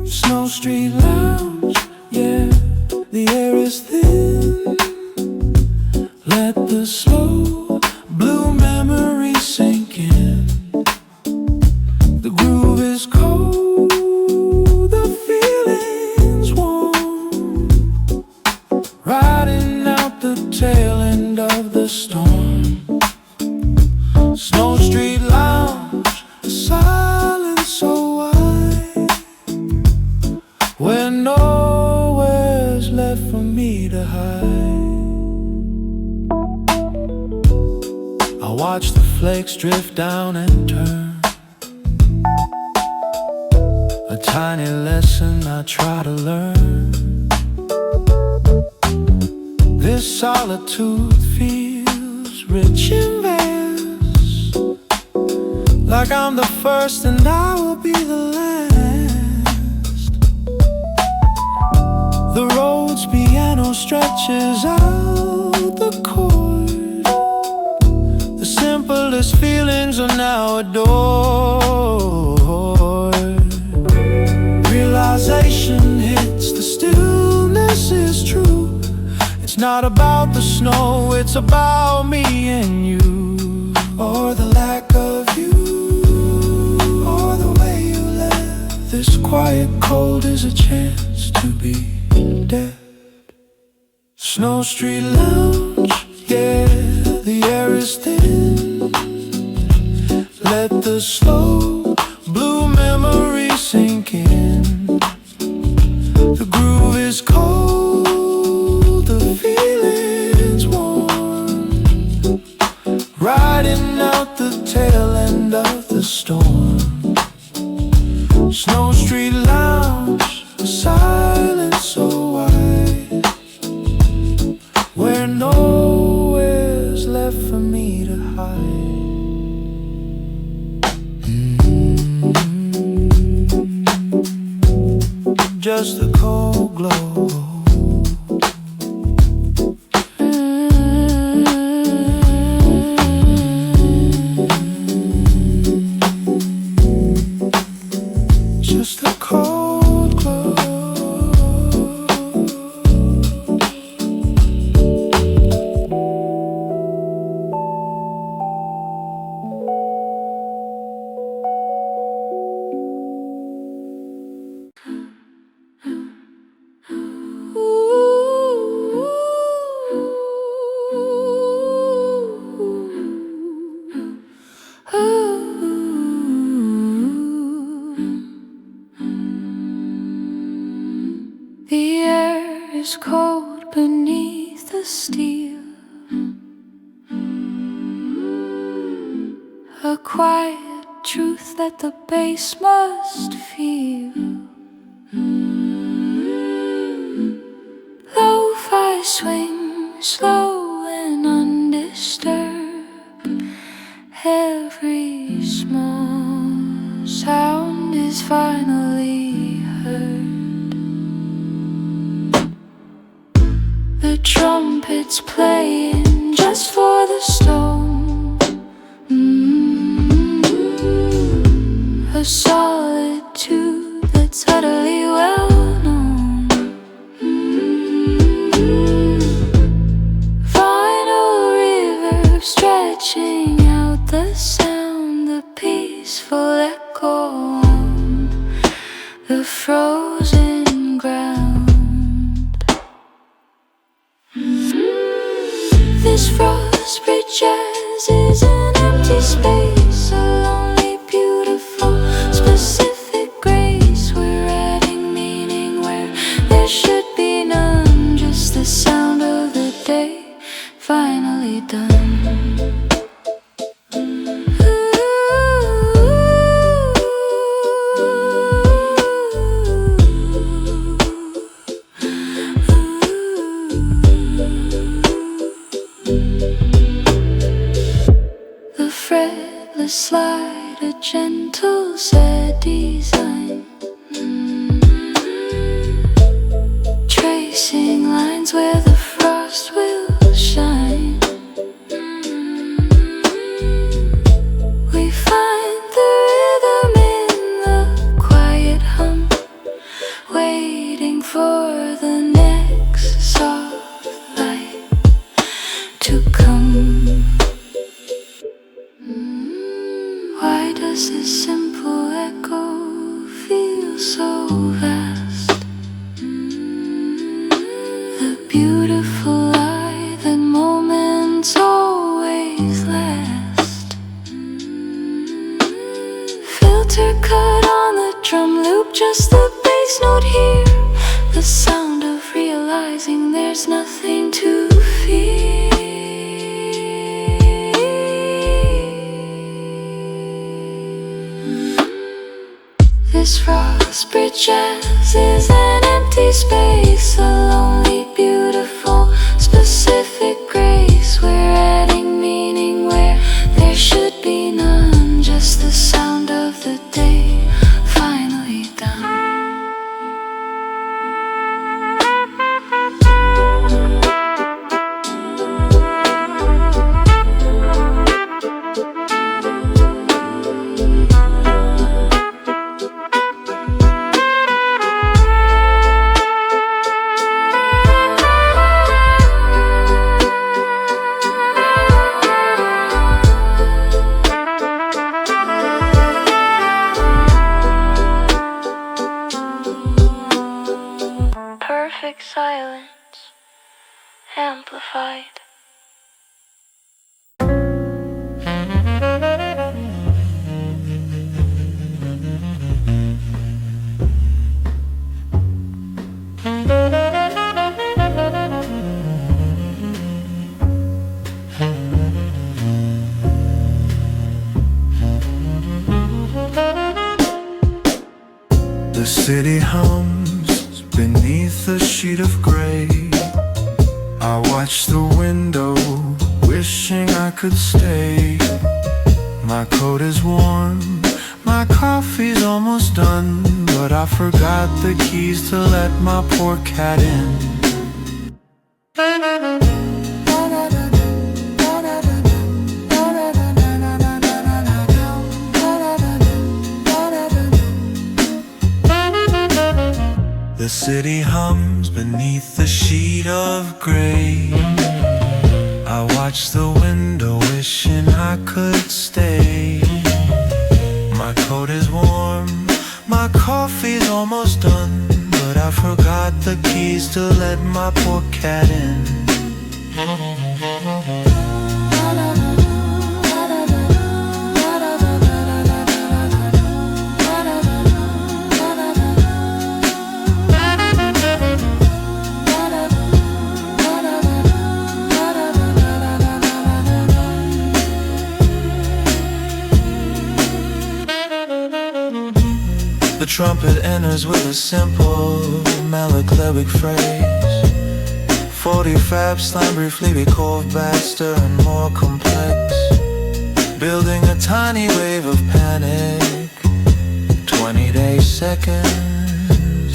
Snow Street Lounge, yeah, the air is thin. Let the slow blue memories sink in. The groove is cold, the feeling's warm, riding out the tail end of the storm. Snow Street Lounge, silence so wide, where nowhere's left for me to hide. I watch the flakes drift down and turn, a tiny lesson I try to learn. This solitude feels rich and vast, like I'm the first and I will be the last. The road's piano stretches out the chord, the simplest feelings are now adored. Realization hits, the stillness is true. It's not about the snow, it's about me and you, or the lack of you, or the way you left. This quiet cold is a chance to be dead. Snow Street Lounge, yeah, the air is thin. Let the slow blue memories sink in. The groove is cold, the feeling's warm, riding out the tail end of the storm. just a cold glow. Just a cold glow. The air is cold beneath the steel. A quiet truth that the bass must feel. Lo-fi swing slow and undisturbed. Every small sound is finally heard. The trumpets playing just for the stone. A solitude that's utterly well known. Final reverb stretching out the sound, the peaceful echo on the frozen ground. This frost-bit jazz is an empty space, a lonely, beautiful, specific grace. We're adding meaning where there should be none, just the sound of the day finally done. The fretless slide, a gentle sad design. Tracing lines where the frost will shine. We find the rhythm in the quiet hum, waiting for the next soft light to come. Why does this simple echo feel so vast? The beautiful lie that moments always last. Filter cut on the drum loop, just the bass note here. The sound of realizing there's nothing to fear. This frost-bit jazz is an empty space, a lonely, beautiful, specific grace. We're adding meaning where there should be none, just the sound of the day finally done. Perfect silence, amplified. The city hums beneath a sheet of gray. I watch the window, wishing I could stay. My coat is warm, my My coffee's almost done, but I forgot the keys to let my poor cat in. The city hums beneath the sheet of gray. I watch the window wishing I could stay. My coat is warm, my coffee's almost done, but I forgot the keys to let my poor cat in. The trumpet enters with a simple melancholic phrase. 45 slam briefly recalled faster and more complex, building a tiny wave of panic. 20-day seconds.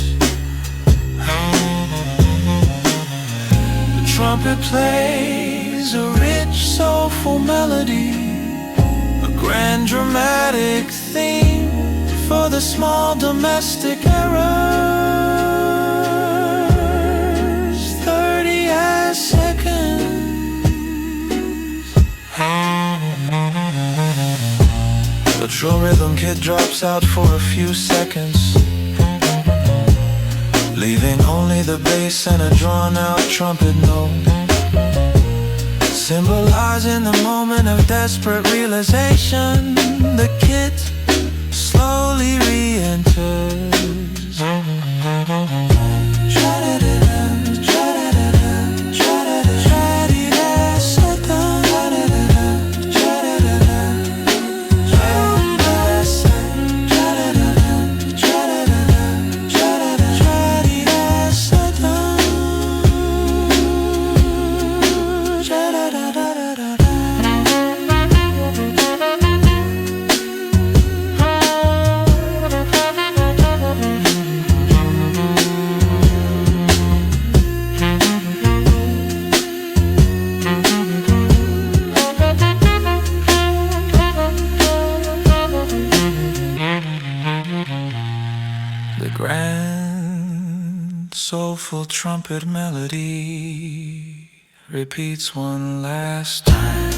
The trumpet plays a rich soulful melody, a grand dramatic theme for the small domestic errors. 30 seconds. The drill rhythm kit drops out for a few seconds, leaving only the bass and a drawn out trumpet note, symbolizing the moment of desperate realization. The kit slowly re-enters. Grand soulful trumpet melody repeats one last time.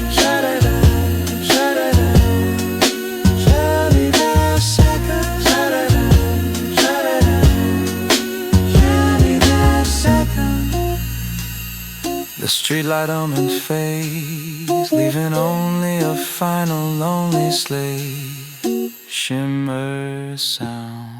The streetlight omens fades, leaving only a final lonely sleigh shimmer sound.